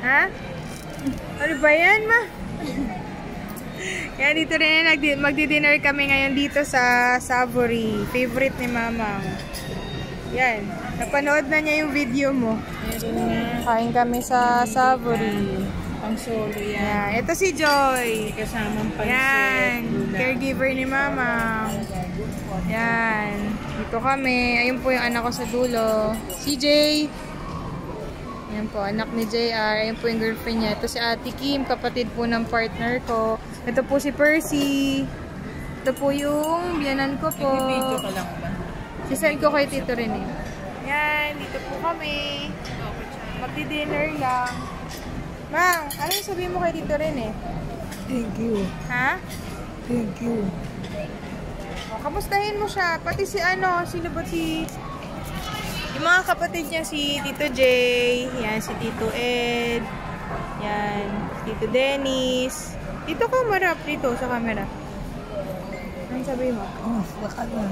Ha? Ano ba yan, ma? Kaya dito rin, magdi-dinner kami ngayon dito sa Savory. Favorite ni Mama. Yan. Napanood na niya yung video mo. Kain kami sa Savory. Pang solo yan. Ito si Joy. Kasamang pansit. Yan. Caregiver ni Mama. Yan. Dito kami. Ayun po yung anak ko sa dulo. CJ. Yan po, anak ni JR. Ayun po yung girlfriend niya. Ito si Ate Kim, kapatid po ng partner ko. Ito po si Percy. Ito po yung biyanan ko po. Video ka lang ba? Sisend ko kay Tito rin eh. Yan, dito po kami. Magdi-dinner lang. Mang, ano yung sabihin mo kay Tito rin eh? Thank you. Ha? Thank you. O, kamustahin mo siya. Pati si ano, sino ba si... Yung mga kapatid niya, si Tito Jay, yan, si Tito Ed, yan, si Tito Dennis. Dito ka marap dito sa camera. Anong sabihin mo? Oh, baka na.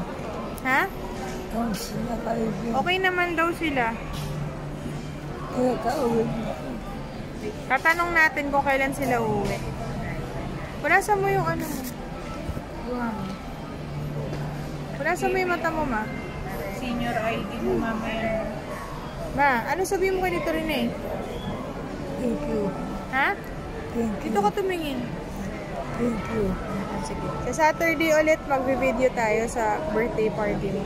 Ha? Oh, sila kayo. Okay naman daw sila. Kaya ka-uwi. Tatanong natin kung kailan sila uuwi. Punasan mo yung ano mo. Buha mo. Punasan mo yung mata mo, ma. Senior ID mo mamaya. Ma, ano sabihin mo kay Tito Rene? Thank you. Ha? Thank you. Dito ka tumingin. Thank you. Sige. Sa Saturday ulit, magbe-video tayo sa birthday party mo.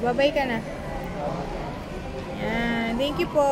Babay ka na. Yan. Thank you po.